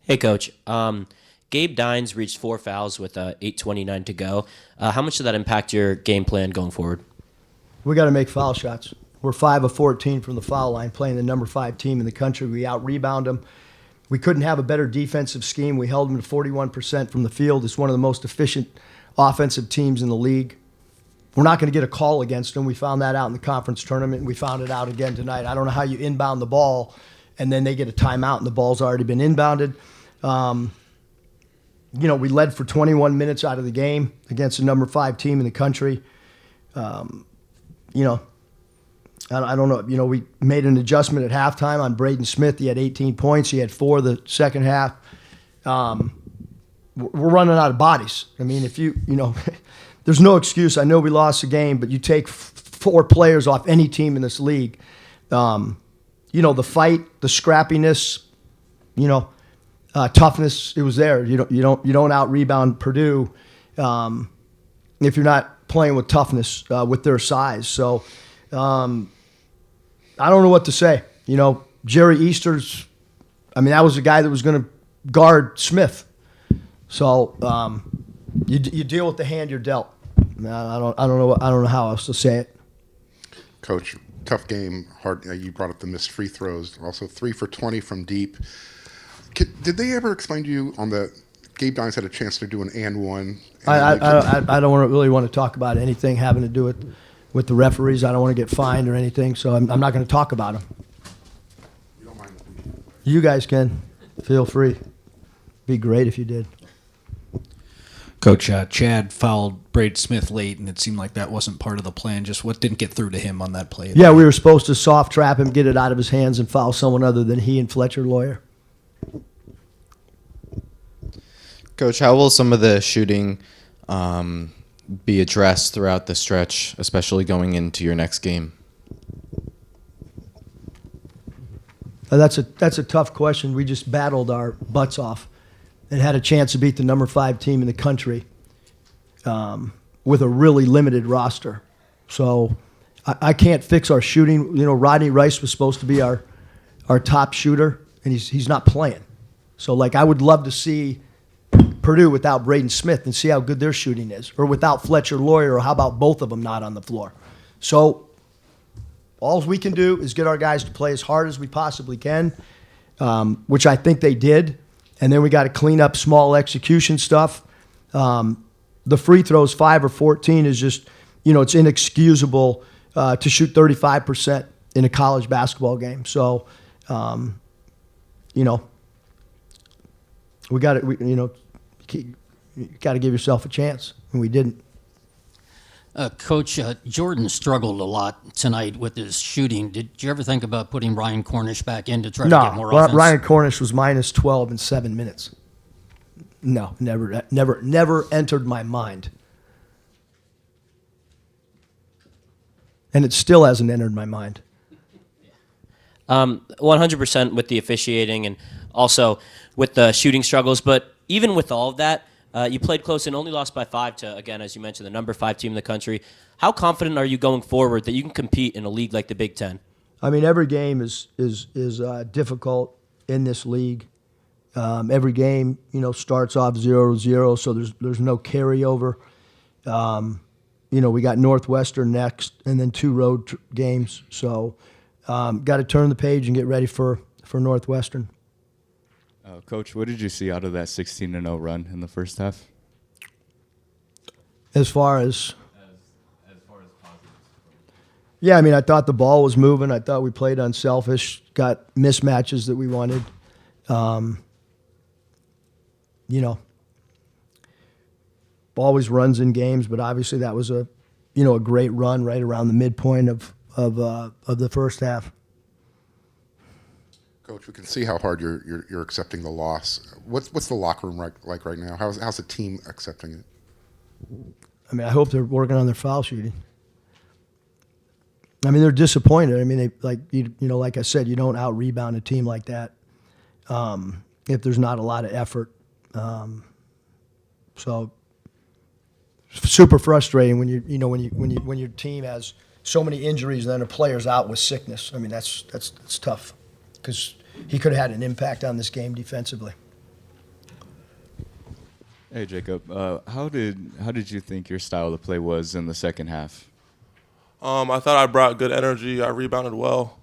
Hey, Coach. Gabe Dines reached four fouls with 8:29 to go. How much did that impact your game plan going forward? We got to make foul shots. We're 5 of 14 from the foul line, playing the number 5 team in the country. We out-rebound them. We couldn't have a better defensive scheme. We held them to 41% from the field. It's one of the most efficient offensive teams in the league. We're not going to get a call against them. We found that out in the conference tournament, and we found it out again tonight. I don't know how you inbound the ball, and then they get a timeout, and the ball's already been inbounded. We led for 21 minutes out of the game against the number 5 team in the country. I don't know. We made an adjustment at halftime on Braden Smith. He had 18 points. He had 4 the second half. We're running out of bodies. I mean, there's no excuse. I know we lost the game, but you take 4 players off any team in this league. The fight, the scrappiness, toughness. It was there. You don't out rebound Purdue if you're not playing with toughness with their size. So. I don't know what to say. Jerry Easter's, that was the guy that was going to guard Smith. So you deal with the hand you're dealt. I don't know how else to say it. Coach, tough game. Hard. You brought up the missed free throws. Also 3 for 20 from deep. Did they ever explain to you on the Gabe Dines had a chance to do an and one? I don't really want to talk about anything having to do with the referees. I don't want to get fined or anything, so I'm not going to talk about them. You don't mind? You guys can. Feel free. Be great if you did. Coach, Chad fouled Braden Smith late, and it seemed like that wasn't part of the plan. Just what didn't get through to him on that play? Yeah, we were supposed to soft trap him, get it out of his hands, and foul someone other than he and Fletcher Lawyer. Coach, how will some of the shooting be addressed throughout the stretch, especially going into your next game? That's a tough question. We just battled our butts off and had a chance to beat the number 5 team in the country with a really limited roster. So I can't fix our shooting. Rodney Rice was supposed to be our top shooter, and he's not playing. So I would love to see Purdue without Braden Smith and see how good their shooting is, or without Fletcher Lawyer, or how about both of them not on the floor. So all we can do is get our guys to play as hard as we possibly can, which I think they did, and then we got to clean up small execution stuff. The free throws, 5 or 14, is just, it's inexcusable to shoot 35% in a college basketball game. So, we got it. You got to give yourself a chance, and we didn't. Coach, Jordan struggled a lot tonight with his shooting. Did you ever think about putting Ryan Cornish back in to try to get more offense? Ryan Cornish was minus 12 in 7 minutes. No, never entered my mind. And it still hasn't entered my mind. 100% with the officiating and also with the shooting struggles, but even with all of that, you played close and only lost by 5 to, again, as you mentioned, the number 5 team in the country. How confident are you going forward that you can compete in a league like the Big Ten? Every game is difficult in this league. Every game, starts off 0-0, so there's no carryover. We got Northwestern next, and then 2 road games. So, got to turn the page and get ready for Northwestern. Coach, what did you see out of that 16-0 run in the first half? As far as positives. Yeah, I thought the ball was moving. I thought we played unselfish, got mismatches that we wanted. Always runs in games, but obviously that was a great run right around the midpoint of the first half. Coach, we can see how hard you're accepting the loss. What's the locker room like right now? How's the team accepting it? I hope they're working on their foul shooting. They're disappointed. They like I said, you don't out rebound a team like that if there's not a lot of effort. So super frustrating when when your team has so many injuries and then a player's out with sickness. That's tough, because he could have had an impact on this game defensively. Hey, Jacob. How did you think your style of play was in the second half? I thought I brought good energy. I rebounded well,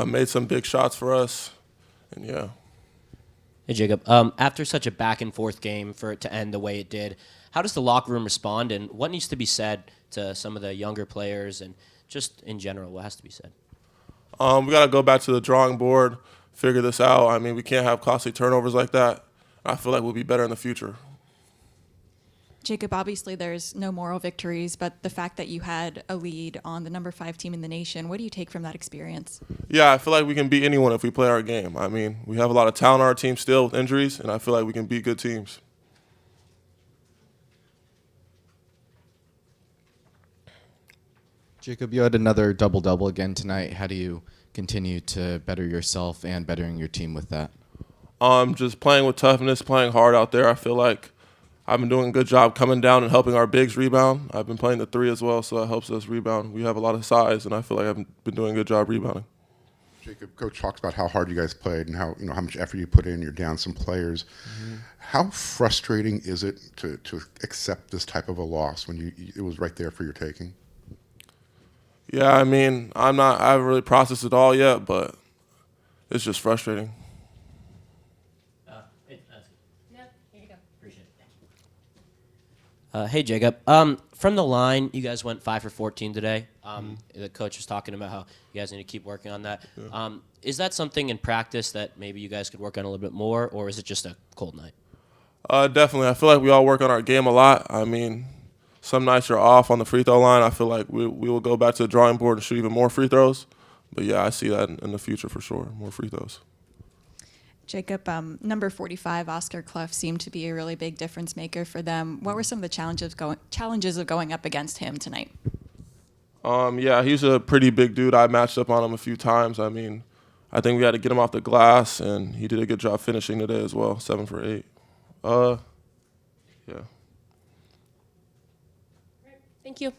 made some big shots for us, and yeah. Hey, Jacob. After such a back and forth game for it to end the way it did, how does the locker room respond, and what needs to be said to some of the younger players, and just in general, what has to be said? We got to go back to the drawing board, figure this out. I mean, we can't have costly turnovers like that. I feel like we'll be better in the future. Jacob, obviously there's no moral victories, but the fact that you had a lead on the number 5 team in the nation, what do you take from that experience? Yeah, I feel like we can beat anyone if we play our game. I mean, we have a lot of talent on our team still with injuries, and I feel like we can beat good teams. Jacob, you had another double-double again tonight. How do you continue to better yourself and bettering your team with that? Just playing with toughness, playing hard out there. I feel like I've been doing a good job coming down and helping our bigs rebound. I've been playing the 3 as well, so that helps us rebound. We have a lot of size, and I feel like I've been doing a good job rebounding. Jacob, Coach talks about how hard you guys played and how much effort you put in. You're down some players. Mm-hmm. How frustrating is it to accept this type of a loss when it was right there for your taking? Yeah, I mean, I haven't really processed it all yet, but it's just frustrating. Hey, Jacob. From the line, you guys went 5 for 14 today. The coach was talking about how you guys need to keep working on that. Yeah. Is that something in practice that maybe you guys could work on a little bit more, or is it just a cold night? Definitely. I feel like we all work on our game a lot. I mean, some nights you're off on the free throw line. I feel like we will go back to the drawing board and shoot even more free throws. But, yeah, I see that in the future for sure, more free throws. Jacob, number 45, Oscar Clough, seemed to be a really big difference maker for them. What were some of the challenges of going up against him tonight? Yeah, he's a pretty big dude. I matched up on him a few times. I mean, I think we had to get him off the glass, and he did a good job finishing today as well, 7 for 8. Yeah. Thank you.